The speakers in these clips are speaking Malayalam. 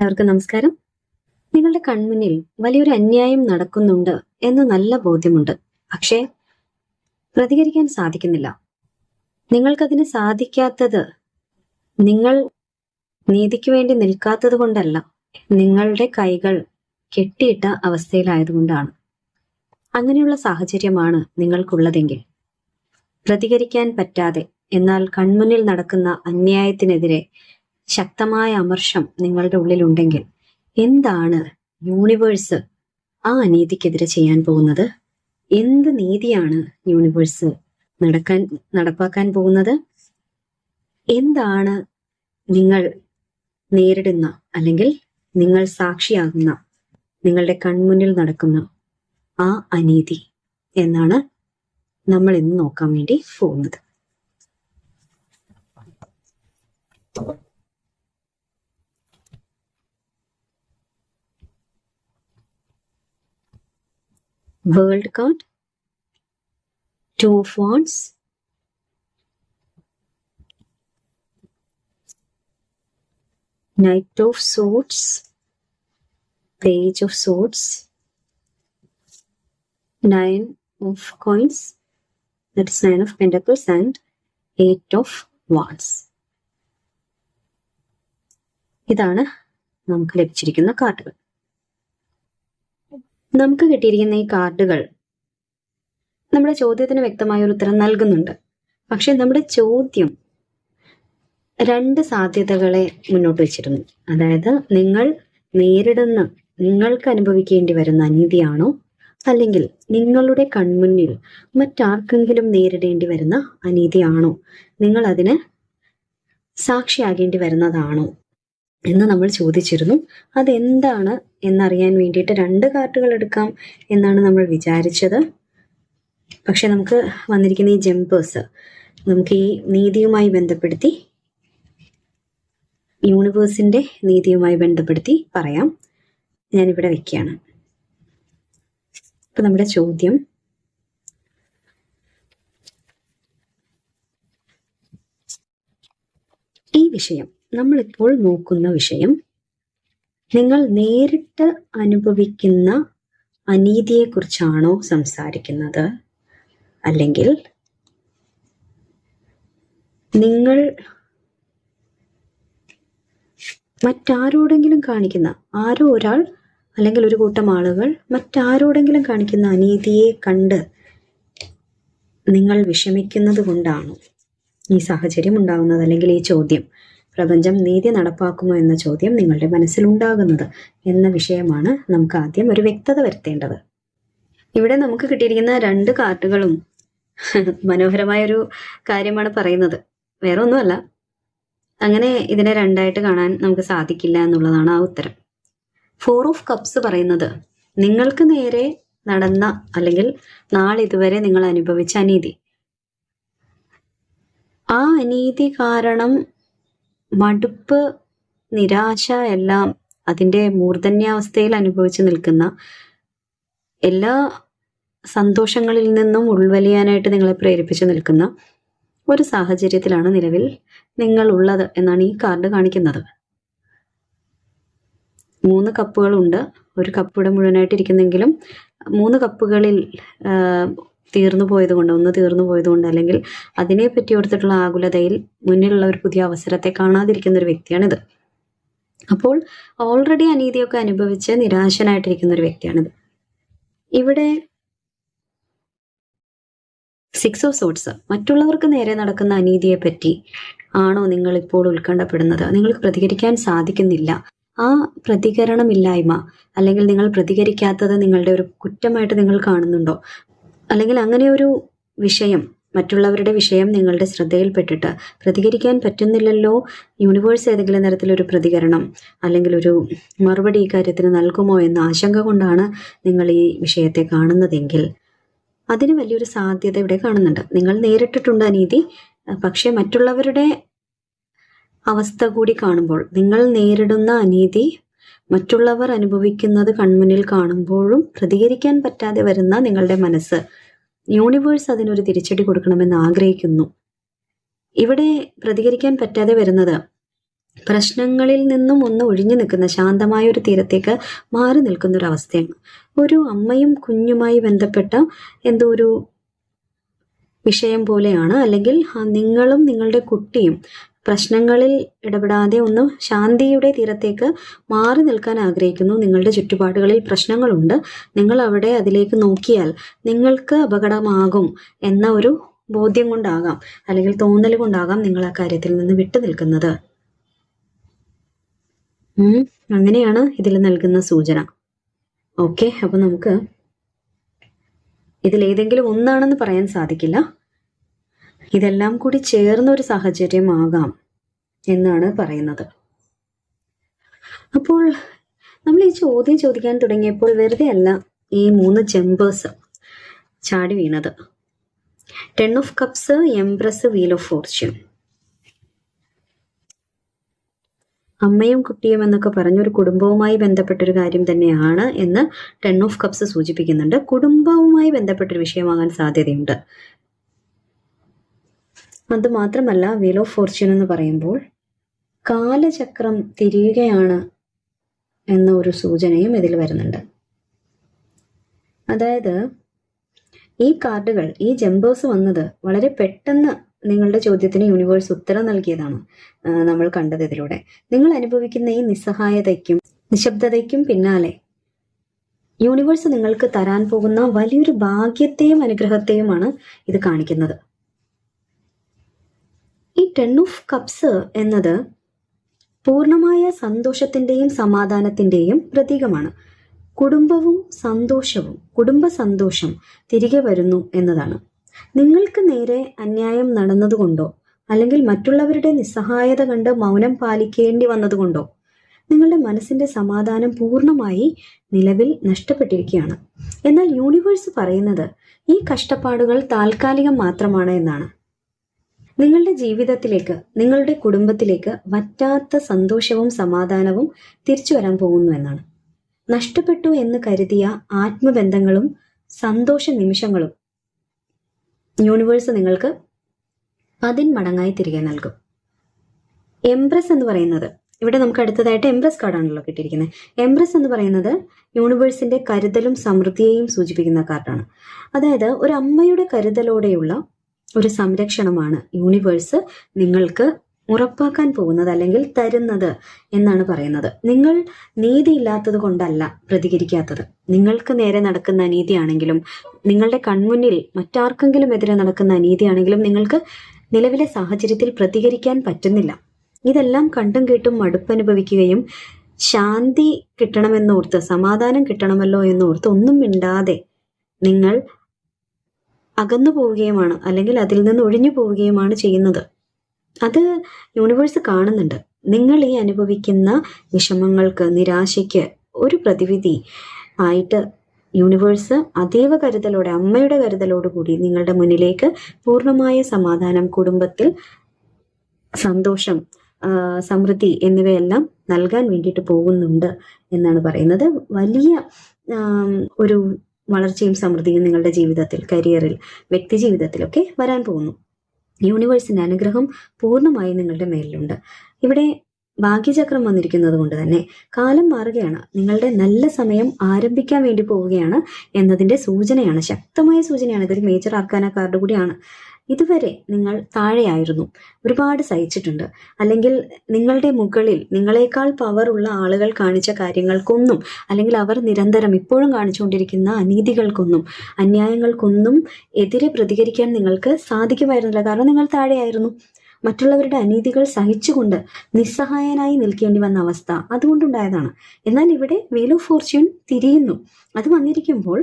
എല്ലാവർക്കും നമസ്കാരം. നിങ്ങളുടെ കൺമുന്നിൽ വലിയൊരു അന്യായം നടക്കുന്നുണ്ട് എന്ന് നല്ല ബോധ്യമുണ്ട്. പക്ഷേ പ്രതികരിക്കാൻ സാധിക്കുന്നില്ല. നിങ്ങൾക്കതിന് സാധിക്കാത്തത് നിങ്ങൾ നീതിക്ക് വേണ്ടി നിൽക്കാത്തത് കൊണ്ടല്ല, നിങ്ങളുടെ കൈകൾ കെട്ടിയിട്ട അവസ്ഥയിലായതുകൊണ്ടാണ്. അങ്ങനെയുള്ള സാഹചര്യമാണ് നിങ്ങൾക്കുള്ളതെങ്കിൽ പ്രതികരിക്കാൻ പറ്റാതെ എന്നാൽ കൺമുന്നിൽ നടക്കുന്ന അന്യായത്തിനെതിരെ ശക്തമായ അമർഷം നിങ്ങളുടെ ഉള്ളിലുണ്ടെങ്കിൽ എന്താണ് യൂണിവേഴ്സ് ആ അനീതിക്കെതിരെ ചെയ്യാൻ പോകുന്നത്? എന്ത് നീതിയാണ് യൂണിവേഴ്സ് നടപ്പാക്കാൻ പോകുന്നത്? എന്താണ് നിങ്ങൾ നേരിടുന്ന അല്ലെങ്കിൽ നിങ്ങൾ സാക്ഷിയാകുന്ന നിങ്ങളുടെ കൺമുന്നിൽ നടക്കുന്ന ആ അനീതി എന്നാണ് നമ്മൾ ഇന്ന് നോക്കാൻ വേണ്ടി പോകുന്നത്. World card, 2 of Wands, Knight of Swords, Page of Swords, 9 of Coins, that is 9 of Pentacles, and 8 of Wands. ഇതാണ് നമുക്ക് ലഭിച്ചിരിക്കുന്ന കാർഡുകൾ. നമുക്ക് കിട്ടിയിരിക്കുന്ന ഈ കാർഡുകൾ നമ്മുടെ ചോദ്യത്തിന് വ്യക്തമായ ഒരു ഉത്തരം നൽകുന്നുണ്ട്. പക്ഷെ നമ്മുടെ ചോദ്യം 2 സാധ്യതകളെ മുന്നോട്ട് വെച്ചിരുന്നു. അതായത് നിങ്ങൾ നേരിടുന്ന, നിങ്ങൾക്ക് അനുഭവിക്കേണ്ടി വരുന്ന അനീതിയാണോ, അല്ലെങ്കിൽ നിങ്ങളുടെ കൺമുന്നിൽ മറ്റാർക്കെങ്കിലും നേരിടേണ്ടി വരുന്ന അനീതിയാണോ, നിങ്ങൾ അതിന് സാക്ഷിയാകേണ്ടി വരുന്നതാണോ എന്ന് നമ്മൾ ചോദിച്ചിരുന്നു. അതെന്താണ് എന്നറിയാൻ വേണ്ടിയിട്ട് 2 കാർഡുകൾ എടുക്കാം എന്നാണ് നമ്മൾ വിചാരിച്ചത്. പക്ഷെ നമുക്ക് വന്നിരിക്കുന്ന ഈ ജമ്പേഴ്സ് നമുക്ക് ഈ നീതിയുമായി ബന്ധപ്പെടുത്തി, യൂണിവേഴ്സിന്റെ നീതിയുമായി ബന്ധപ്പെടുത്തി പറയാം. ഞാനിവിടെ വെക്കുകയാണ്. അപ്പൊ നമ്മുടെ ചോദ്യം, ഈ വിഷയം, നമ്മളിപ്പോൾ നോക്കുന്ന വിഷയം, നിങ്ങൾ നേരിട്ട് അനുഭവിക്കുന്ന അനീതിയെക്കുറിച്ചാണോ സംസാരിക്കുന്നത്, അല്ലെങ്കിൽ നിങ്ങൾ മറ്റാരോടെങ്കിലും കാണിക്കുന്ന, ആരോ ഒരാൾ അല്ലെങ്കിൽ ഒരു കൂട്ടം ആളുകൾ മറ്റാരോടെങ്കിലും കാണിക്കുന്ന അനീതിയെ കണ്ട് നിങ്ങൾ വിഷമിക്കുന്നത് കൊണ്ടാണോ ഈ സാഹചര്യം ഉണ്ടാകുന്നത്, അല്ലെങ്കിൽ ഈ ചോദ്യം, പ്രപഞ്ചം നീതി നടപ്പാക്കുമോ എന്ന ചോദ്യം നിങ്ങളുടെ മനസ്സിലുണ്ടാകുന്നത് എന്ന വിഷയമാണ് നമുക്ക് ആദ്യം ഒരു വ്യക്തത വരുത്തേണ്ടത്. ഇവിടെ നമുക്ക് കിട്ടിയിരിക്കുന്ന 2 കാർഡുകളും മനോഹരമായൊരു കാര്യമാണ് പറയുന്നത്. വേറെ ഒന്നുമല്ല, അങ്ങനെ ഇതിനെ 2ആയിട്ട് കാണാൻ നമുക്ക് സാധിക്കില്ല എന്നുള്ളതാണ് ആ ഉത്തരം. 4 ഓഫ് കപ്സ് പറയുന്നത് നിങ്ങൾക്ക് നേരെ നടന്ന അല്ലെങ്കിൽ നാളിതുവരെ നിങ്ങൾ അനുഭവിച്ച അനീതി, ആ അനീതി കാരണം മടുപ്പ്, നിരാശ എല്ലാം അതിൻ്റെ മൂർധന്യാവസ്ഥയിൽ അനുഭവിച്ച് നിൽക്കുന്ന, എല്ലാ സന്തോഷങ്ങളിൽ നിന്നും ഉൾവലിയാനായിട്ട് നിങ്ങളെ പ്രേരിപ്പിച്ച് നിൽക്കുന്ന ഒരു സാഹചര്യത്തിലാണ് നിലവിൽ നിങ്ങൾ ഉള്ളത് എന്നാണ് ഈ കാർഡ് കാണിക്കുന്നത്. 3 കപ്പുകളുണ്ട്. ഒരു കപ്പ് ഇവിടെ മുഴുവനായിട്ടിരിക്കുന്നെങ്കിലും 3 കപ്പുകളിൽ തീർന്നു പോയതുകൊണ്ട്, ഒന്ന് തീർന്നു പോയതുകൊണ്ട്, അല്ലെങ്കിൽ അതിനെ പറ്റി ഓർത്തിട്ടുള്ള ആകുലതയിൽ മുന്നിലുള്ള ഒരു പുതിയ അവസരത്തെ കാണാതിരിക്കുന്ന ഒരു വ്യക്തിയാണിത്. അപ്പോൾ ഓൾറെഡി അനീതിയൊക്കെ അനുഭവിച്ച് നിരാശനായിട്ടിരിക്കുന്ന ഒരു വ്യക്തിയാണിത്. ഇവിടെ 6 ഓഫ് സോർട്സ്, മറ്റുള്ളവർക്ക് നേരെ നടക്കുന്ന അനീതിയെ പറ്റി ആണോ നിങ്ങൾ ഇപ്പോൾ ഉത്കണ്ഠപ്പെടുന്നത്? നിങ്ങൾക്ക് പ്രതികരിക്കാൻ സാധിക്കുന്നില്ല. ആ പ്രതികരണമില്ലായ്മ, അല്ലെങ്കിൽ നിങ്ങൾ പ്രതികരിക്കാത്തത് നിങ്ങളുടെ ഒരു കുറ്റമായിട്ട് നിങ്ങൾ കാണുന്നുണ്ടോ? അല്ലെങ്കിൽ അങ്ങനെ ഒരു വിഷയം, മറ്റുള്ളവരുടെ വിഷയം നിങ്ങളുടെ ശ്രദ്ധയിൽപ്പെട്ടിട്ട് പ്രതികരിക്കാൻ പറ്റുന്നില്ലല്ലോ, യൂണിവേഴ്സ് ഏതെങ്കിലും തരത്തിലൊരു പ്രതികരണം അല്ലെങ്കിൽ ഒരു മറുപടി ഈ കാര്യത്തിന് നൽകുമോ എന്ന ആശങ്ക കൊണ്ടാണ് നിങ്ങൾ ഈ വിഷയത്തെ കാണുന്നതെങ്കിൽ അതിന് വലിയൊരു സാധ്യത ഇവിടെ കാണുന്നുണ്ട്. നിങ്ങൾ നേരിട്ടിട്ടുണ്ട് അനീതി, പക്ഷെ മറ്റുള്ളവരുടെ അവസ്ഥ കൂടി കാണുമ്പോൾ, നിങ്ങൾ നേരിടുന്ന അനീതി മറ്റുള്ളവർ അനുഭവിക്കുന്നത് കൺമുന്നിൽ കാണുമ്പോഴും പ്രതികരിക്കാൻ പറ്റാതെ വരുന്ന നിങ്ങളുടെ മനസ്സ്, യൂണിവേഴ്സ് അതിനൊരു തിരിച്ചടി കൊടുക്കണമെന്ന് ആഗ്രഹിക്കുന്നു. ഇവിടെ പ്രതികരിക്കാൻ പറ്റാതെ വരുന്നത് പ്രശ്നങ്ങളിൽ നിന്നും ഒന്ന് ഒഴിഞ്ഞു നിൽക്കുന്ന ശാന്തമായ ഒരു തീരത്തേക്ക് മാറി നിൽക്കുന്ന ഒരു അവസ്ഥയാണ്. ഒരു അമ്മയും കുഞ്ഞുമായി ബന്ധപ്പെട്ട എന്തോ ഒരു വിഷയം പോലെയാണ്. അല്ലെങ്കിൽ നിങ്ങളും നിങ്ങളുടെ കുട്ടിയും പ്രശ്നങ്ങളിൽ ഇടപെടാതെ ഒന്ന് ശാന്തിയുടെ തീരത്തേക്ക് മാറി നിൽക്കാൻ ആഗ്രഹിക്കുന്നു. നിങ്ങളുടെ ചുറ്റുപാടുകളിൽ പ്രശ്നങ്ങളുണ്ട്, നിങ്ങൾ അവിടെ അതിലേക്ക് നോക്കിയാൽ നിങ്ങൾക്ക് അപകടമാകും എന്ന ഒരു ബോധ്യം കൊണ്ടാകാം, അല്ലെങ്കിൽ തോന്നൽ കൊണ്ടാകാം നിങ്ങൾ ആ കാര്യത്തിൽ നിന്ന് വിട്ടു നിൽക്കുന്നത്. അങ്ങനെയാണ് ഇതിൽ നൽകുന്ന സൂചന. ഓക്കെ, അപ്പൊ നമുക്ക് ഇതിലേതെങ്കിലും ഒന്നാണെന്ന് പറയാൻ സാധിക്കില്ല. ഇതെല്ലാം കൂടി ചേർന്ന ഒരു സാഹചര്യമാകാം എന്നാണ് പറയുന്നത്. അപ്പോൾ നമ്മൾ ഈ ചോദ്യം ചോദിക്കാൻ തുടങ്ങിയപ്പോൾ വെറുതെ അല്ല ഈ 3 ജമ്പേഴ്സ് ചാടി വീണത്. 10 of cups, empress, wheel of Fortune. അമ്മയും കുട്ടിയും എന്നൊക്കെ പറഞ്ഞൊരു കുടുംബവുമായി ബന്ധപ്പെട്ടൊരു കാര്യം തന്നെയാണ് എന്ന് 10 ഓഫ് കപ്സ് സൂചിപ്പിക്കുന്നുണ്ട്. കുടുംബവുമായി ബന്ധപ്പെട്ടൊരു വിഷയമാകാൻ സാധ്യതയുണ്ട്. അത് മാത്രമല്ല, വീൽ ഓഫ് ഫോർച്യൂൺ എന്ന് പറയുമ്പോൾ കാലചക്രം തിരിയുകയാണ് എന്ന ഒരു സൂചനയും ഇതിൽ വരുന്നുണ്ട്. അതായത് ഈ കാർഡുകൾ, ഈ ജമ്പേഴ്സ് വന്നത് വളരെ പെട്ടെന്ന് നിങ്ങളുടെ ചോദ്യത്തിന് യൂണിവേഴ്സ് ഉത്തരം നൽകിയതാണ് നമ്മൾ കണ്ടത് ഇതിലൂടെ. നിങ്ങൾ അനുഭവിക്കുന്ന ഈ നിസ്സഹായതയ്ക്കും നിശബ്ദതയ്ക്കും പിന്നാലെ യൂണിവേഴ്സ് നിങ്ങൾക്ക് തരാൻ പോകുന്ന വലിയൊരു ഭാഗ്യത്തെയും അനുഗ്രഹത്തെയുമാണ് ഇത് കാണിക്കുന്നത്. ഈ 10 ഓഫ് കപ്സ് എന്നത് പൂർണ്ണമായ സന്തോഷത്തിന്റെയും സമാധാനത്തിന്റെയും പ്രതീകമാണ്. കുടുംബവും സന്തോഷവും, കുടുംബ സന്തോഷം തിരികെ വരുന്നു എന്നതാണ്. നിങ്ങൾക്ക് നേരെ അന്യായം നടന്നതുകൊണ്ടോ അല്ലെങ്കിൽ മറ്റുള്ളവരുടെ നിസ്സഹായത കണ്ട് മൗനം പാലിക്കേണ്ടി വന്നതുകൊണ്ടോ നിങ്ങളുടെ മനസ്സിന്റെ സമാധാനം പൂർണ്ണമായി നിലവിൽ നഷ്ടപ്പെട്ടിരിക്കുകയാണ്. എന്നാൽ യൂണിവേഴ്സ് പറയുന്നത് ഈ കഷ്ടപ്പാടുകൾ താൽക്കാലികം മാത്രമാണ് എന്നാണ്. നിങ്ങളുടെ ജീവിതത്തിലേക്ക്, നിങ്ങളുടെ കുടുംബത്തിലേക്ക് വറ്റാത്ത സന്തോഷവും സമാധാനവും തിരിച്ചു വരാൻ പോകുന്നു എന്നാണ്. നഷ്ടപ്പെട്ടു എന്ന് കരുതിയ ആത്മബന്ധങ്ങളും സന്തോഷ നിമിഷങ്ങളും യൂണിവേഴ്സ് നിങ്ങൾക്ക് 10 മടങ്ങായി തിരികെ നൽകും. എംപ്രസ് എന്ന് പറയുന്നത്, ഇവിടെ നമുക്ക് അടുത്തതായിട്ട് എംപ്രസ് കാർഡാണല്ലോ കിട്ടിയിരിക്കുന്നത്. എംപ്രസ് എന്ന് പറയുന്നത് യൂണിവേഴ്സിന്റെ കരുതലും സമൃദ്ധിയെയും സൂചിപ്പിക്കുന്ന കാർഡാണ്. അതായത് ഒരു അമ്മയുടെ കരുതലോടെയുള്ള ഒരു സംരക്ഷണമാണ് യൂണിവേഴ്സ് നിങ്ങൾക്ക് ഉറപ്പാക്കാൻ പോകുന്നത് അല്ലെങ്കിൽ തരുന്നത് എന്നാണ് പറയുന്നത്. നിങ്ങൾ നീതിയില്ലാത്തത് കൊണ്ടല്ല പ്രതികരിക്കാത്തത്. നിങ്ങൾക്ക് നേരെ നടക്കുന്ന അനീതിയാണെങ്കിലും, നിങ്ങളുടെ കൺമുന്നിൽ മറ്റാർക്കെങ്കിലും എതിരെ നടക്കുന്ന അനീതിയാണെങ്കിലും നിങ്ങൾക്ക് നിലവിലെ സാഹചര്യത്തിൽ പ്രതികരിക്കാൻ പറ്റുന്നില്ല. ഇതെല്ലാം കണ്ടും കേട്ടും മടുപ്പനുഭവിക്കുകയും ശാന്തി കിട്ടണമെന്നോർത്ത്, സമാധാനം കിട്ടണമല്ലോ എന്നോർത്ത് ഒന്നും മിണ്ടാതെ നിങ്ങൾ അകന്നു പോവുകയുമാണ്, അല്ലെങ്കിൽ അതിൽ നിന്ന് ഒഴിഞ്ഞു പോവുകയുമാണ് ചെയ്യുന്നത്. അത് യൂണിവേഴ്സ് കാണുന്നുണ്ട്. നിങ്ങൾ ഈ അനുഭവിക്കുന്ന വിഷമങ്ങൾക്ക്, നിരാശയ്ക്ക് ഒരു പ്രതിവിധി ആയിട്ട് യൂണിവേഴ്സ് അതീവ കരുതലോടെ, അമ്മയുടെ കരുതലോടുകൂടി നിങ്ങളുടെ മുന്നിലേക്ക് പൂർണ്ണമായ സമാധാനം, കുടുംബത്തിൽ സന്തോഷം, സമൃദ്ധി എന്നിവയെല്ലാം നൽകാൻ വേണ്ടിയിട്ട് പോകുന്നുണ്ട് എന്നാണ് പറയുന്നത്. വലിയ ഒരു വളർച്ചയും സമൃദ്ധിയും നിങ്ങളുടെ ജീവിതത്തിൽ, കരിയറിൽ, വ്യക്തി ജീവിതത്തിലൊക്കെ വരാൻ പോകുന്നു. യൂണിവേഴ്സിന്റെ അനുഗ്രഹം പൂർണ്ണമായി നിങ്ങളുടെ മേലിലുണ്ട്. ഇവിടെ ഭാഗ്യചക്രം വന്നിരിക്കുന്നത് കൊണ്ട് തന്നെ കാലം മാറുകയാണ്. നിങ്ങളുടെ നല്ല സമയം ആരംഭിക്കാൻ വേണ്ടി പോവുകയാണ് എന്നതിന്റെ സൂചനയാണ്, ശക്തമായ സൂചനയാണ്. ഇതൊരു മേജർ ആർക്കാന കാർഡ് കൂടിയാണ്. ഇതുവരെ നിങ്ങൾ താഴെയായിരുന്നു, ഒരുപാട് സഹിച്ചിട്ടുണ്ട്, അല്ലെങ്കിൽ നിങ്ങളുടെ മുകളിൽ നിങ്ങളെക്കാൾ പവറുള്ള ആളുകൾ കാണിച്ച കാര്യങ്ങൾക്കൊന്നും, അല്ലെങ്കിൽ അവർ നിരന്തരം ഇപ്പോഴും കാണിച്ചുകൊണ്ടിരിക്കുന്ന അനീതികൾക്കൊന്നും, അന്യായങ്ങൾക്കൊന്നും എതിരെ പ്രതികരിക്കാൻ നിങ്ങൾക്ക് സാധിക്കുമായിരുന്നില്ല. കാരണം നിങ്ങൾ താഴെയായിരുന്നു. മറ്റുള്ളവരുടെ അനീതികൾ സഹിച്ചുകൊണ്ട് നിസ്സഹായനായി നിൽക്കേണ്ടി വന്ന അവസ്ഥ അതുകൊണ്ടുണ്ടായതാണ്. എന്നാൽ ഇവിടെ വീൽ ഓഫ് ഫോർച്യൂൺ തിരിയുന്നു. അത് വന്നിരിക്കുമ്പോൾ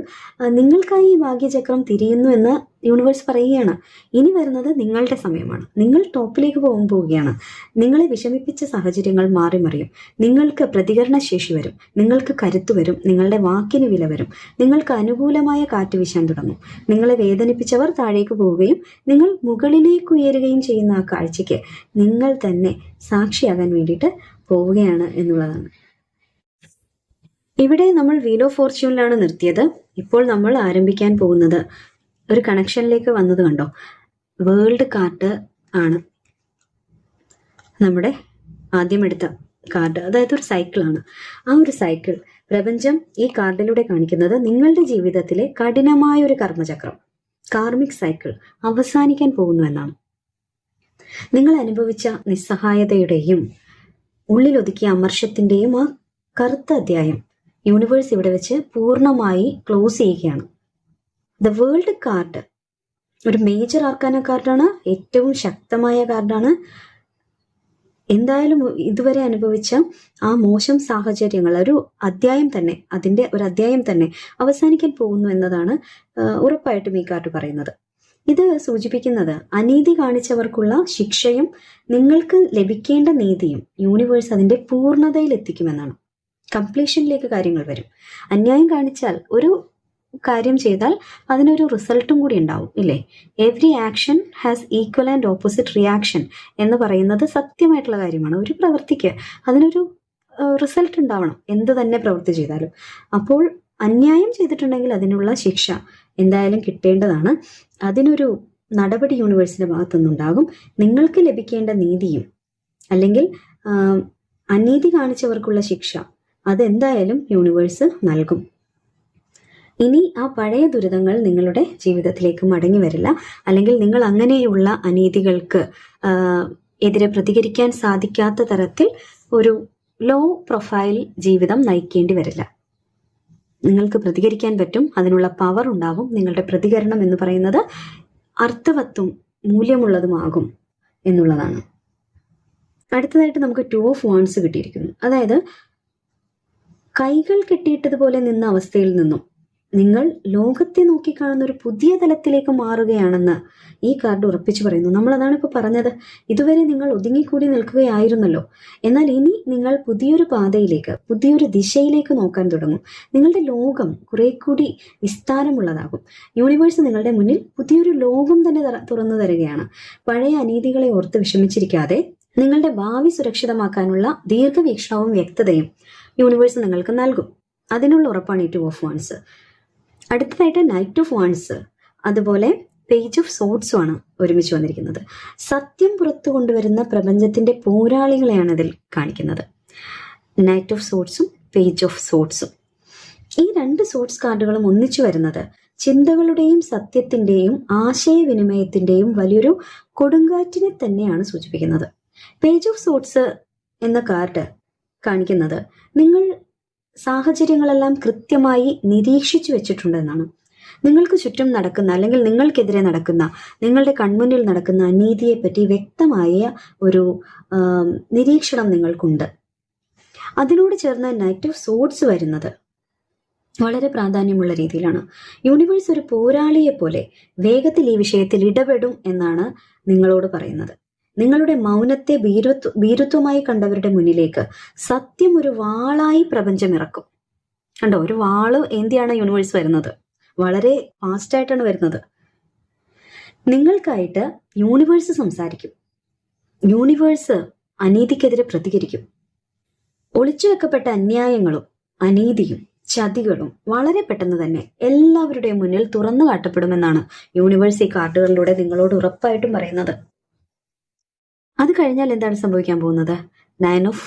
നിങ്ങൾക്കായി ഈ ഭാഗ്യചക്രം തിരിയുന്നു എന്ന് യൂണിവേഴ്സ് പറയുകയാണ്. ഇനി വരുന്നത് നിങ്ങളുടെ സമയമാണ്. നിങ്ങൾ ടോപ്പിലേക്ക് പോവുകയാണ്. നിങ്ങളെ വിഷമിപ്പിച്ച സാഹചര്യങ്ങൾ മാറി മറിയും. നിങ്ങൾക്ക് പ്രതികരണശേഷി വരും, നിങ്ങൾക്ക് കരുത്തു വരും, നിങ്ങളുടെ വാക്കിന് വില വരും, നിങ്ങൾക്ക് അനുകൂലമായ കാറ്റ് വീശാൻ തുടങ്ങും. നിങ്ങളെ വേദനിപ്പിച്ചവർ താഴേക്ക് പോവുകയും നിങ്ങൾ മുകളിലേക്ക് ഉയരുകയും ചെയ്യുന്ന ആ കാഴ്ചയ്ക്ക് നിങ്ങൾ തന്നെ സാക്ഷിയാകാൻ വേണ്ടിയിട്ട് പോവുകയാണ് എന്നുള്ളതാണ്. ഇവിടെ നമ്മൾ വീൽ ഓഫ് ഫോർച്യൂണിലാണ് നിർത്തിയത്. ഇപ്പോൾ നമ്മൾ ആരംഭിക്കാൻ പോകുന്നത് ഒരു കണക്ഷനിലേക്ക് വന്നത് കണ്ടോ, വേൾഡ് കാർഡ് ആണ് നമ്മുടെ ആദ്യം എടുത്ത കാർഡ്, അതായത് ഒരു സൈക്കിളാണ്. ആ ഒരു സൈക്കിൾ പ്രപഞ്ചം ഈ കാർഡിലൂടെ കാണിക്കുന്നത് നിങ്ങളുടെ ജീവിതത്തിലെ കഠിനമായ ഒരു കർമ്മചക്രം, കാർമിക് സൈക്കിൾ അവസാനിക്കാൻ പോകുന്നു എന്നാണ്. നിങ്ങൾ അനുഭവിച്ച നിസ്സഹായതയുടെയും ഉള്ളിലൊതുക്കിയ അമർഷത്തിന്റെയും ആ കറുത്ത അധ്യായം യൂണിവേഴ്സ് ഇവിടെ വെച്ച് പൂർണ്ണമായി ക്ലോസ് ചെയ്യുകയാണ്. ദ വേൾഡ് കാർഡ് ഒരു മേജർ ആർക്കാന കാർഡാണ്, ഏറ്റവും ശക്തമായ കാർഡാണ്. എന്തായാലും ഇതുവരെ അനുഭവിച്ച ആ മോശം സാഹചര്യങ്ങൾ ഒരു അധ്യായം തന്നെ, അതിന്റെ ഒരു അധ്യായം തന്നെ അവസാനിക്കാൻ പോകുന്നു എന്നതാണ് ഉറപ്പായിട്ടും ഈ കാർഡ് പറയുന്നത്. ഇത് സൂചിപ്പിക്കുന്നത് അനീതി കാണിച്ചവർക്കുള്ള ശിക്ഷയും നിങ്ങൾക്ക് ലഭിക്കേണ്ട നീതിയും യൂണിവേഴ്സ് അതിന്റെ പൂർണ്ണതയിൽ എത്തിക്കുമെന്നാണ്. കംപ്ലീഷനിലേക്ക് കാര്യങ്ങൾ വരും. അന്യായം കാണിച്ചാൽ, ഒരു കാര്യം ചെയ്താൽ അതിനൊരു റിസൾട്ടും കൂടി ഉണ്ടാവും, ഇല്ലേ? Every action has equal and opposite reaction എന്ന് പറയുന്നത് സത്യമായിട്ടുള്ള കാര്യമാണ്. ഒരു പ്രവൃത്തിക്ക് അതിനൊരു റിസൾട്ട് ഉണ്ടാവണം, എന്ത് തന്നെ പ്രവൃത്തി ചെയ്താലും. അപ്പോൾ അന്യായം ചെയ്തിട്ടുണ്ടെങ്കിൽ അതിനുള്ള ശിക്ഷ എന്തായാലും കിട്ടേണ്ടതാണ്. അതിനൊരു നടപടി യൂണിവേഴ്സിന്റെ ഭാഗത്തുനിന്നുണ്ടാകും. നിങ്ങൾക്ക് ലഭിക്കേണ്ട നീതിയും അല്ലെങ്കിൽ അനീതി കാണിച്ചവർക്കുള്ള ശിക്ഷ അതെന്തായാലും യൂണിവേഴ്സ് നൽകും. ഇനി ആ പഴയ ദുരിതങ്ങൾ നിങ്ങളുടെ ജീവിതത്തിലേക്ക് മടങ്ങി വരില്ല, അല്ലെങ്കിൽ നിങ്ങൾ അങ്ങനെയുള്ള അനീതികൾക്ക് എതിരെ പ്രതികരിക്കാൻ സാധിക്കാത്ത തരത്തിൽ ഒരു ലോ പ്രൊഫൈൽ ജീവിതം നയിക്കേണ്ടി വരില്ല. നിങ്ങൾക്ക് പ്രതികരിക്കാൻ പറ്റും, അതിനുള്ള പവർ ഉണ്ടാവും. നിങ്ങളുടെ പ്രതികരണം എന്ന് പറയുന്നത് അർത്ഥവത്തും മൂല്യമുള്ളതുമാകും എന്നുള്ളതാണ്. അടുത്തതായിട്ട് നമുക്ക് 2 of Wands കിട്ടിയിരിക്കുന്നു. അതായത് കൈകൾ കെട്ടിയിട്ടതുപോലെ നിന്ന അവസ്ഥയിൽ നിന്നും നിങ്ങൾ ലോകത്തെ നോക്കിക്കാണുന്ന ഒരു പുതിയ തലത്തിലേക്ക് മാറുകയാണെന്ന് ഈ കാർഡ് ഉറപ്പിച്ചു പറയുന്നു. നമ്മളതാണ് ഇപ്പോൾ പറഞ്ഞത്. ഇതുവരെ നിങ്ങൾ ഒതുങ്ങിക്കൂടി നിൽക്കുകയായിരുന്നല്ലോ, എന്നാൽ ഇനി നിങ്ങൾ പുതിയൊരു പാതയിലേക്ക്, പുതിയൊരു ദിശയിലേക്ക് നോക്കാൻ തുടങ്ങും. നിങ്ങളുടെ ലോകം കുറെ കൂടി വിസ്താരമുള്ളതാകും. യൂണിവേഴ്സ് നിങ്ങളുടെ മുന്നിൽ പുതിയൊരു ലോകം തന്നെ തുറന്നു തരികയാണ്. പഴയ അനീതികളെ ഓർത്ത് വിഷമിച്ചിരിക്കാതെ നിങ്ങളുടെ ഭാവി സുരക്ഷിതമാക്കാനുള്ള ദീർഘവീക്ഷണവും വ്യക്തതയും യൂണിവേഴ്സ് നിങ്ങൾക്ക് നൽകും. അതിനുള്ള ഉറപ്പാണ് ഈ 2 of Wands. അടുത്തതായിട്ട് Knight of Wands, അതുപോലെ പേജ് ഓഫ് സോർഡ്സും ആണ് ഒരുമിച്ച് വന്നിരിക്കുന്നത്. സത്യം പുറത്തു കൊണ്ടുവരുന്ന പ്രപഞ്ചത്തിന്റെ പോരാളികളെയാണ് ഇതിൽ കാണിക്കുന്നത്. നൈറ്റ് ഓഫ് സോർഡ്സും പേജ് ഓഫ് സോർഡ്സും. ഈ 2 സോർഡ്സ് കാർഡുകളും ഒന്നിച്ചു വരുന്നത് ചിന്തകളുടെയും സത്യത്തിന്റെയും ആശയവിനിമയത്തിന്റെയും വലിയൊരു കൊടുങ്കാറ്റിനെ തന്നെയാണ് സൂചിപ്പിക്കുന്നത്. പേജ് ഓഫ് സോർഡ്സ് എന്ന കാർഡ് കാണിക്കുന്നത് നിങ്ങൾ സാഹചര്യങ്ങളെല്ലാം കൃത്യമായി നിരീക്ഷിച്ചു വെച്ചിട്ടുണ്ടെന്നാണ്. നിങ്ങൾക്ക് ചുറ്റും നടക്കുന്ന, അല്ലെങ്കിൽ നിങ്ങൾക്കെതിരെ നടക്കുന്ന, നിങ്ങളുടെ കൺമുന്നിൽ നടക്കുന്ന അനീതിയെപ്പറ്റി വ്യക്തമായ ഒരു നിരീക്ഷണം നിങ്ങൾക്കുണ്ട്. അതിനോട് ചേർന്ന് നൈറ്റ് ഓഫ് സോർഡ്സ് വരുന്നത് വളരെ പ്രാധാന്യമുള്ള രീതിയിലാണ്. യൂണിവേഴ്സ് ഒരു പോരാളിയെ പോലെ വേഗത്തിൽ ഈ വിഷയത്തിൽ ഇടപെടും എന്നാണ് നിങ്ങളോട് പറയുന്നത്. നിങ്ങളുടെ മൗനത്തെ ഭീരുത്വമായി കണ്ടവരുടെ മുന്നിലേക്ക് സത്യം ഒരു വാളായി പ്രപഞ്ചം ഇറക്കും. കണ്ടോ, ഒരു വാള് ഏന്തിയാണ് യൂണിവേഴ്സ് വരുന്നത്. വളരെ ഫാസ്റ്റായിട്ടാണ് വരുന്നത്. നിങ്ങൾക്കായിട്ട് യൂണിവേഴ്സ് സംസാരിക്കും. യൂണിവേഴ്സ് അനീതിക്കെതിരെ പ്രതികരിക്കും. ഒളിച്ചു വെക്കപ്പെട്ട അന്യായങ്ങളും അനീതിയും ചതികളും വളരെ പെട്ടെന്ന് തന്നെ എല്ലാവരുടെയും മുന്നിൽ തുറന്നു കാട്ടപ്പെടുമെന്നാണ് യൂണിവേഴ്സ് ഈ കാർഡുകളിലൂടെ നിങ്ങളോട് ഉറപ്പായിട്ടും പറയുന്നത്. അത് കഴിഞ്ഞാൽ എന്താണ് സംഭവിക്കാൻ പോകുന്നത്? 9 of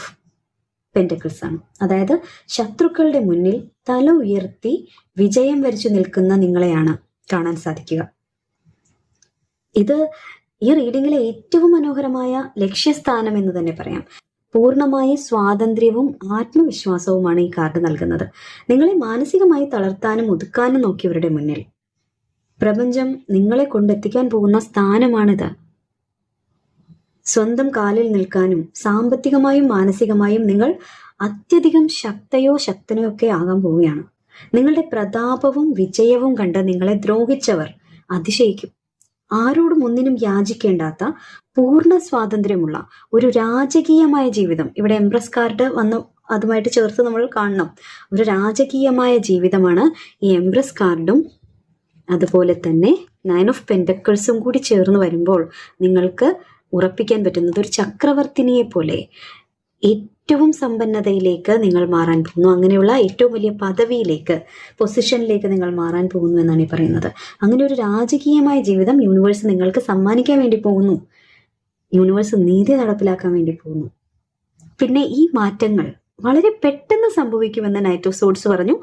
Pentacles ആണ്. അതായത് ശത്രുക്കളുടെ മുന്നിൽ തല ഉയർത്തി വിജയം വരിച്ചു നിൽക്കുന്ന നിങ്ങളെയാണ് കാണാൻ സാധിക്കുക. ഇത് ഈ റീഡിങ്ങിലെ ഏറ്റവും മനോഹരമായ ലക്ഷ്യസ്ഥാനം എന്ന് തന്നെ പറയാം. പൂർണ്ണമായ സ്വാതന്ത്ര്യവും ആത്മവിശ്വാസവുമാണ് ഈ കാർഡ് നൽകുന്നത്. നിങ്ങളെ മാനസികമായി തളർത്താനും ഒതുക്കാനും നോക്കിയവരുടെ മുന്നിൽ പ്രപഞ്ചം നിങ്ങളെ കൊണ്ടെത്തിക്കാൻ പോകുന്ന സ്ഥാനമാണിത്. സ്വന്തം കാലിൽ നിൽക്കാനും സാമ്പത്തികമായും മാനസികമായും നിങ്ങൾ അത്യധികം ശക്തനോ ഒക്കെ ആകാൻ പോവുകയാണ്. നിങ്ങളുടെ പ്രതാപവും വിജയവും കണ്ട് നിങ്ങളെ ദ്രോഹിച്ചവർ അതിശയിക്കും. ആരോടും ഒന്നിനും യാചിക്കേണ്ടാത്ത പൂർണ്ണ സ്വാതന്ത്ര്യമുള്ള ഒരു രാജകീയമായ ജീവിതം, ഇവിടെ എംപ്രസ് കാർഡ് വന്ന് അതുമായിട്ട് ചേർത്ത് നമ്മൾ കാണണം. ഒരു രാജകീയമായ ജീവിതമാണ് ഈ എംപ്രസ് കാർഡും അതുപോലെ തന്നെ 9 of Pentacles കൂടി ചേർന്ന് വരുമ്പോൾ നിങ്ങൾക്ക് ഉറപ്പിക്കാൻ പറ്റുന്നത് ഒരു ചക്രവർത്തിനിയെ പോലെ ഏറ്റവും സമ്പന്നതയിലേക്ക് നിങ്ങൾ മാറാൻ പോകുന്നു. അങ്ങനെയുള്ള ഏറ്റവും വലിയ പദവിയിലേക്ക്, പൊസിഷനിലേക്ക് നിങ്ങൾ മാറാൻ പോകുന്നു എന്നാണ് ഈ പറയുന്നത്. അങ്ങനെ ഒരു രാജകീയമായ ജീവിതം യൂണിവേഴ്സ് നിങ്ങൾക്ക് സമ്മാനിക്കാൻ വേണ്ടി പോകുന്നു. യൂണിവേഴ്സ് നീതി നടപ്പിലാക്കാൻ വേണ്ടി പോകുന്നു. പിന്നെ ഈ മാറ്റങ്ങൾ വളരെ പെട്ടെന്ന് സംഭവിക്കുമെന്ന് നൈറ്റ് ഓഫ് സോഡ്സ് പറഞ്ഞു.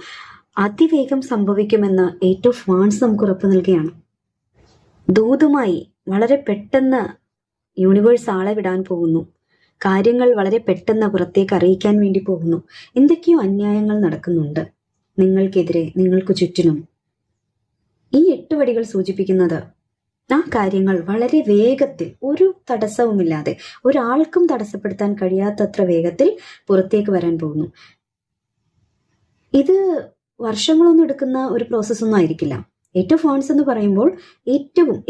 അതിവേഗം സംഭവിക്കുമെന്ന് എയ്റ്റ് ഓഫ് വാൺസ് നമുക്ക് ഉറപ്പ് നൽകുകയാണ്. ദൂതുമായി വളരെ പെട്ടെന്ന് യൂണിവേഴ്സ് ആളെ വിടാൻ പോകുന്നു. കാര്യങ്ങൾ വളരെ പെട്ടെന്ന് പുറത്തേക്ക് അറിയിക്കാൻ വേണ്ടി പോകുന്നു. എന്തൊക്കെയോ അന്യായങ്ങൾ നടക്കുന്നുണ്ട് നിങ്ങൾക്കെതിരെ, നിങ്ങൾക്ക് ചുറ്റിനും. ഈ 8 വടികൾ സൂചിപ്പിക്കുന്നത് ആ കാര്യങ്ങൾ വളരെ വേഗത്തിൽ, ഒരു തടസ്സവുമില്ലാതെ, ഒരാൾക്കും തടസ്സപ്പെടുത്താൻ കഴിയാത്തത്ര വേഗത്തിൽ പുറത്തേക്ക് വരാൻ പോകുന്നു. ഇത് വർഷങ്ങളൊന്നും എടുക്കുന്ന ഒരു പ്രോസസ്സൊന്നും ആയിരിക്കില്ല. എയ്റ്റ് ഓഫ് വാൺസ് എന്ന് പറയുമ്പോൾ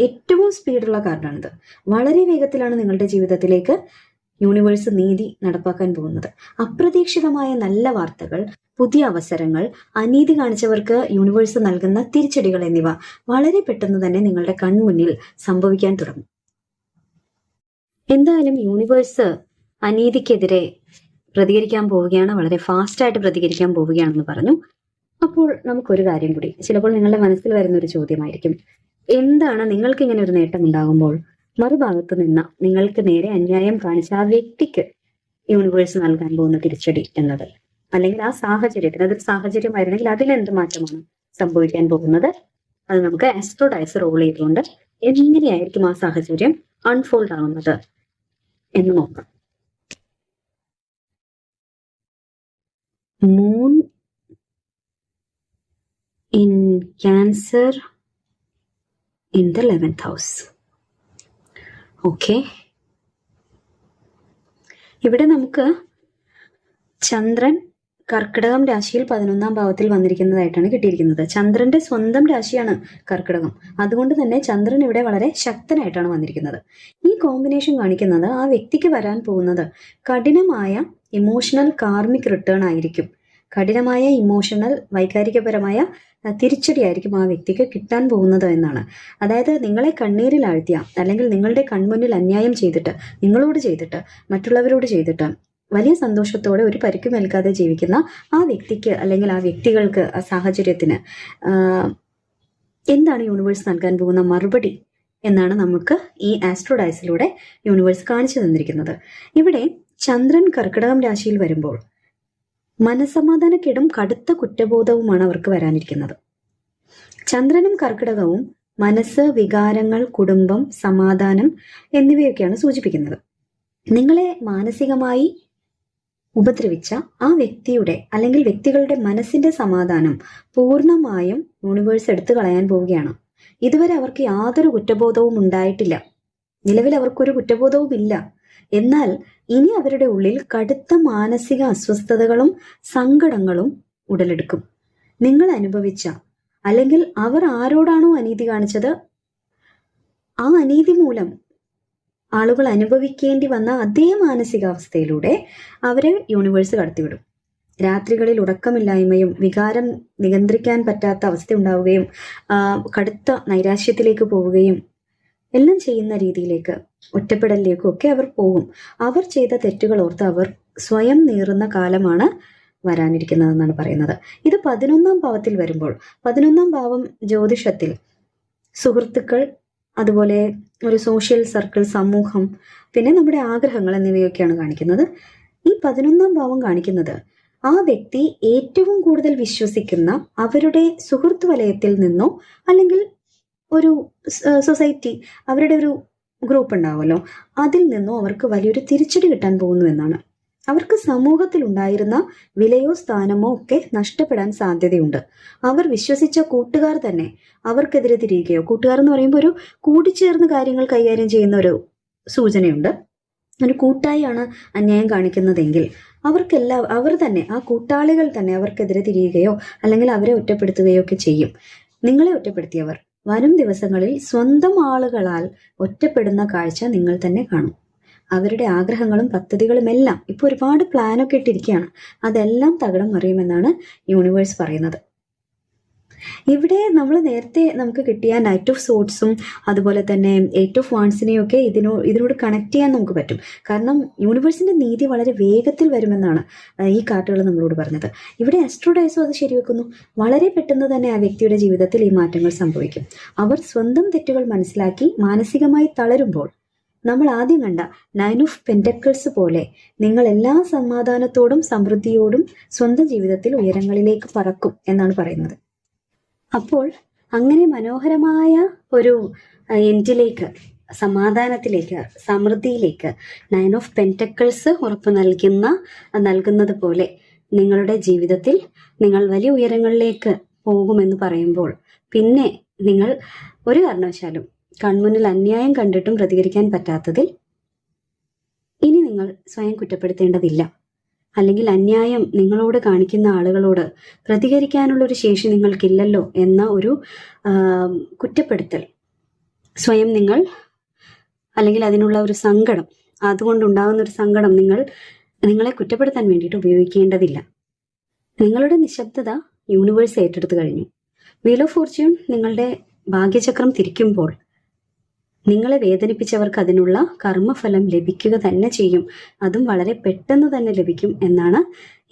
ഏറ്റവും സ്പീഡുള്ള കാർഡാണിത്. വളരെ വേഗത്തിലാണ് നിങ്ങളുടെ ജീവിതത്തിലേക്ക് യൂണിവേഴ്സ് നീതി നടപ്പാക്കാൻ പോകുന്നത്. അപ്രതീക്ഷിതമായ നല്ല വാർത്തകൾ, പുതിയ അവസരങ്ങൾ, അനീതി കാണിച്ചവർക്ക് യൂണിവേഴ്സ് നൽകുന്ന തിരിച്ചടികൾ എന്നിവ വളരെ പെട്ടെന്ന് തന്നെ നിങ്ങളുടെ കൺമുന്നിൽ സംഭവിക്കാൻ തുടങ്ങും. എന്തായാലും യൂണിവേഴ്സ് അനീതിക്കെതിരെ പ്രതികരിക്കാൻ പോവുകയാണ്, വളരെ ഫാസ്റ്റായിട്ട് പ്രതികരിക്കാൻ പോവുകയാണെന്ന് പറഞ്ഞു. അപ്പോൾ നമുക്കൊരു കാര്യം കൂടി, ചിലപ്പോൾ നിങ്ങളുടെ മനസ്സിൽ വരുന്ന ഒരു ചോദ്യമായിരിക്കും, എന്താണ് നിങ്ങൾക്ക് ഇങ്ങനെ ഒരു നേട്ടം ഉണ്ടാകുമ്പോൾ മറുഭാഗത്ത് നിന്ന് നിങ്ങൾക്ക് നേരെ അന്യായം കാണിച്ച ആ വ്യക്തിക്ക് യൂണിവേഴ്സ് നൽകാൻ പോകുന്ന തിരിച്ചടി എന്നത്, അല്ലെങ്കിൽ ആ സാഹചര്യത്തിന്, അതൊരു സാഹചര്യമായിരുന്നെങ്കിൽ അതിനെന്ത് മാറ്റമാണ് സംഭവിക്കാൻ പോകുന്നത്? അത് നമുക്ക് ആസ്ട്രോ ഡൈസ് റോൾ ചെയ്തുകൊണ്ട് എങ്ങനെയായിരിക്കും ആ സാഹചര്യം അൺഫോൾഡ് ആവുന്നത് എന്ന് നോക്കാം. Moon in Cancer in the 11th house. Okay, ഇവിടെ നമുക്ക് ചന്ദ്രൻ കർക്കിടകം രാശിയിൽ 11ാം ഭാവത്തിൽ വന്നിരിക്കുന്നതായിട്ടാണ് കിട്ടിയിരിക്കുന്നത്. ചന്ദ്രന്റെ സ്വന്തം രാശിയാണ് കർക്കിടകം. അതുകൊണ്ട് തന്നെ ചന്ദ്രൻ ഇവിടെ വളരെ ശക്തനായിട്ടാണ് വന്നിരിക്കുന്നത്. ഈ കോമ്പിനേഷൻ കാണിക്കുന്നത് ആ വ്യക്തിക്ക് വരാൻ പോകുന്നത് കഠിനമായ ഇമോഷണൽ കാർമിക് റിട്ടേൺ ആയിരിക്കും. കഠിനമായ ഇമോഷണൽ, വൈകാരികപരമായ തിരിച്ചടിയായിരിക്കും ആ വ്യക്തിക്ക് കിട്ടാൻ പോകുന്നത് എന്നാണ്. അതായത് നിങ്ങളെ കണ്ണീരിലാഴ്ത്തിയ, അല്ലെങ്കിൽ നിങ്ങളുടെ കൺമുന്നിൽ അന്യായം ചെയ്തിട്ട്, നിങ്ങളോട് ചെയ്തിട്ട്, മറ്റുള്ളവരോട് ചെയ്തിട്ട് വലിയ സന്തോഷത്തോടെ ഒരു പരിക്കുമേൽക്കാതെ ജീവിക്കുന്ന ആ വ്യക്തിക്ക്, അല്ലെങ്കിൽ ആ വ്യക്തികൾക്ക്, ആ സാഹചര്യത്തിന് എന്താണ് യൂണിവേഴ്സ് നൽകാൻ പോകുന്ന മറുപടി എന്നാണ് നമുക്ക് ഈ ആസ്ട്രോ ഡൈസിലൂടെ യൂണിവേഴ്സ് കാണിച്ചു തന്നിരിക്കുന്നത്. ഇവിടെ ചന്ദ്രൻ കർക്കിടകം രാശിയിൽ വരുമ്പോൾ മനസമാധാനക്കേടും കടുത്ത കുറ്റബോധവുമാണ് അവർക്ക് വരാനിരിക്കുന്നത്. ചന്ദ്രനും കർക്കിടകവും മനസ്സ്, വികാരങ്ങൾ, കുടുംബം, സമാധാനം എന്നിവയൊക്കെയാണ് സൂചിപ്പിക്കുന്നത്. നിങ്ങളെ മാനസികമായി ഉപദ്രവിച്ച ആ വ്യക്തിയുടെ, അല്ലെങ്കിൽ വ്യക്തികളുടെ മനസ്സിന്റെ സമാധാനം പൂർണ്ണമായും യൂണിവേഴ്സ് എടുത്തു കളയാൻ പോവുകയാണ്. ഇതുവരെ അവർക്ക് യാതൊരു കുറ്റബോധവും ഉണ്ടായിട്ടില്ല. നിലവിൽ അവർക്കൊരു കുറ്റബോധവും ഇല്ല. എന്നാൽ ഇനി അവരുടെ ഉള്ളിൽ കടുത്ത മാനസിക അസ്വസ്ഥതകളും സങ്കടങ്ങളും ഉടലെടുക്കും. നിങ്ങൾ അനുഭവിച്ച, അല്ലെങ്കിൽ അവർ ആരോടാണോ അനീതി കാണിച്ചത്, ആ അനീതി മൂലം ആളുകൾ അനുഭവിക്കേണ്ടി വന്ന അതേ മാനസികാവസ്ഥയിലൂടെ അവരെ യൂണിവേഴ്സ് കടത്തിവിടും. രാത്രികളിൽ ഉറക്കമില്ലായ്മയും വികാരം നിയന്ത്രിക്കാൻ പറ്റാത്ത അവസ്ഥ ഉണ്ടാവുകയും കടുത്ത നൈരാശ്യത്തിലേക്ക് പോവുകയും എല്ലാം ചെയ്യുന്ന രീതിയിലേക്ക്, ഒറ്റപ്പെടലിലേക്കും ഒക്കെ അവർ പോകും. അവർ ചെയ്ത തെറ്റുകൾ ഓർത്ത് അവർ സ്വയം നീറുന്ന കാലമാണ് വരാനിരിക്കുന്നതെന്നാണ് പറയുന്നത്. ഇത് 11ാം ഭാവത്തിൽ വരുമ്പോൾ, 11ാം ഭാവം ജ്യോതിഷത്തിൽ സുഹൃത്തുക്കൾ, അതുപോലെ ഒരു സോഷ്യൽ സർക്കിൾ, സമൂഹം, പിന്നെ നമ്മുടെ ആഗ്രഹങ്ങൾ എന്നിവയൊക്കെയാണ് കാണിക്കുന്നത്. ഈ 11ാം ഭാവം കാണിക്കുന്നത് ആ വ്യക്തി ഏറ്റവും കൂടുതൽ വിശ്വസിക്കുന്ന അവരുടെ സുഹൃത്ത് വലയത്തിൽ നിന്നോ, അല്ലെങ്കിൽ ഒരു സൊസൈറ്റി, അവരുടെ ഒരു ഗ്രൂപ്പ് ഉണ്ടാവുമല്ലോ, അതിൽ നിന്നോ അവർക്ക് വലിയൊരു തിരിച്ചടി കിട്ടാൻ പോകുന്നു എന്നാണ്. അവർക്ക് സമൂഹത്തിൽ ഉണ്ടായിരുന്ന വിലയോ സ്ഥാനമോ ഒക്കെ നഷ്ടപ്പെടാൻ സാധ്യതയുണ്ട്. അവർ വിശ്വസിച്ച കൂട്ടുകാർ തന്നെ അവർക്കെതിരെ തിരിയുകയോ, കൂട്ടുകാർ എന്ന് പറയുമ്പോൾ ഒരു കൂടിച്ചേർന്ന് കാര്യങ്ങൾ കൈകാര്യം ചെയ്യുന്ന ഒരു സൂചനയുണ്ട്. ഒരു കൂട്ടായാണ് അന്യായം കാണിക്കുന്നതെങ്കിൽ അവർ തന്നെ, ആ കൂട്ടാളികൾ തന്നെ അവർക്കെതിരെ തിരിയുകയോ അല്ലെങ്കിൽ അവരെ ഒറ്റപ്പെടുത്തുകയോ ഒക്കെ ചെയ്യും. നിങ്ങളെ ഒറ്റപ്പെടുത്തിയവർ വരും ദിവസങ്ങളിൽ സ്വന്തം ആളുകളാൽ ഒറ്റപ്പെടുന്ന കാഴ്ച നിങ്ങൾ തന്നെ കാണും. അവരുടെ ആഗ്രഹങ്ങളും പദ്ധതികളും എല്ലാം ഇപ്പോൾ ഒരുപാട് പ്ലാനൊക്കെ ഇട്ടിരിക്കുകയാണ്. അതെല്ലാം തകിടം മറിയുമെന്നാണ് യൂണിവേഴ്സ് പറയുന്നത്. ഇവിടെ നമ്മൾ നേരത്തെ നമുക്ക് കിട്ടിയ നൈറ്റ് ഓഫ് സോഡ്സും അതുപോലെ തന്നെ എയ്റ്റ് ഓഫ് വാൺസിനെയും ഒക്കെ ഇതിനോട് കണക്ട് ചെയ്യാൻ നമുക്ക് പറ്റും. കാരണം യൂണിവേഴ്സിന്റെ നീതി വളരെ വേഗത്തിൽ വരുമെന്നാണ് ഈ കാർഡുകൾ നമ്മളോട് പറഞ്ഞത്. ഇവിടെ ആസ്ട്രോ ഡൈസോ അത് ശരിവെക്കുന്നു. വളരെ പെട്ടെന്ന് തന്നെ ആ വ്യക്തിയുടെ ജീവിതത്തിൽ ഈ മാറ്റങ്ങൾ സംഭവിക്കും. അവർ സ്വന്തം തെറ്റുകൾ മനസ്സിലാക്കി മാനസികമായി തളരുമ്പോൾ നമ്മൾ ആദ്യം കണ്ട 9 ഓഫ് പെന്റക്കിൾസ് പോലെ നിങ്ങൾ എല്ലാ സമാധാനത്തോടും സമൃദ്ധിയോടും സ്വന്തം ജീവിതത്തിൽ ഉയരങ്ങളിലേക്ക് പറക്കും എന്നാണ് പറയുന്നത്. അപ്പോൾ അങ്ങനെ മനോഹരമായ ഒരു എൻഡിലേക്ക്, സമാധാനത്തിലേക്ക്, സമൃദ്ധിയിലേക്ക് 9 ഓഫ് പെന്റക്കിൾസ് ഉറപ്പ് നൽകുന്നത് പോലെ നിങ്ങളുടെ ജീവിതത്തിൽ നിങ്ങൾ വലിയ ഉയരങ്ങളിലേക്ക് പോകുമെന്ന് പറയുമ്പോൾ പിന്നെ നിങ്ങൾ ഒരു കാരണവശാലും കൺമുന്നിൽ അന്യായം കണ്ടിട്ടും പ്രതികരിക്കാൻ പറ്റാത്തതിൽ ഇനി നിങ്ങൾ സ്വയം കുറ്റപ്പെടുത്തേണ്ടതില്ല. അല്ലെങ്കിൽ അന്യായം നിങ്ങളോട് കാണിക്കുന്ന ആളുകളോട് പ്രതികരിക്കാനുള്ളൊരു ശേഷി നിങ്ങൾക്കില്ലല്ലോ എന്ന ഒരു കുറ്റപ്പെടുത്തൽ സ്വയം നിങ്ങൾ, അല്ലെങ്കിൽ അതിനുള്ള ഒരു സങ്കടം, അതുകൊണ്ടുണ്ടാകുന്ന ഒരു സങ്കടം നിങ്ങളെ കുറ്റപ്പെടുത്താൻ വേണ്ടിയിട്ട് ഉപയോഗിക്കേണ്ടതില്ല. നിങ്ങളുടെ നിശബ്ദത യൂണിവേഴ്സ് ഏറ്റെടുത്തു കഴിഞ്ഞു. വീൽ ഓഫ് ഫോർച്യൂൺ നിങ്ങളുടെ ഭാഗ്യചക്രം തിരിക്കുമ്പോൾ നിങ്ങളെ വേദനിപ്പിച്ചവർക്ക് അതിനുള്ള കർമ്മഫലം ലഭിക്കുക തന്നെ ചെയ്യും. അതും വളരെ പെട്ടെന്ന് തന്നെ ലഭിക്കും എന്നാണ്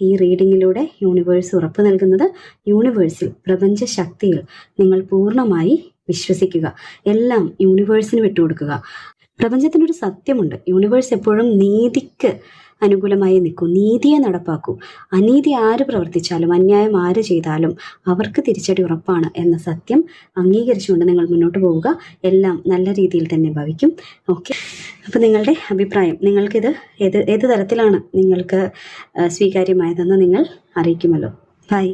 ഈ റീഡിങ്ങിലൂടെ യൂണിവേഴ്സ് ഉറപ്പ് നൽകുന്നത്. യൂണിവേഴ്സിൽ, പ്രപഞ്ച ശക്തിയിൽ നിങ്ങൾ പൂർണ്ണമായി വിശ്വസിക്കുക. എല്ലാം യൂണിവേഴ്സിന് വിട്ടുകൊടുക്കുക. പ്രപഞ്ചത്തിനൊരു സത്യമുണ്ട്. യൂണിവേഴ്സ് എപ്പോഴും നീതിക്ക് അനുകൂലമായി നിൽക്കൂ, നീതിയെ നടപ്പാക്കൂ. അനീതി ആര് പ്രവർത്തിച്ചാലും, അന്യായം ആര് ചെയ്താലും അവർക്ക് തിരിച്ചടി ഉറപ്പാണ് എന്ന സത്യം അംഗീകരിച്ചുകൊണ്ട് നിങ്ങൾ മുന്നോട്ട് പോവുക. എല്ലാം നല്ല രീതിയിൽ തന്നെ ഭവിക്കും. ഓക്കെ, അപ്പോൾ നിങ്ങളുടെ അഭിപ്രായം, നിങ്ങൾക്കിത് ഏത് തരത്തിലാണ് നിങ്ങൾക്ക് സ്വീകാര്യമായതെന്ന് നിങ്ങൾ അറിയിക്കുമല്ലോ. ബൈ.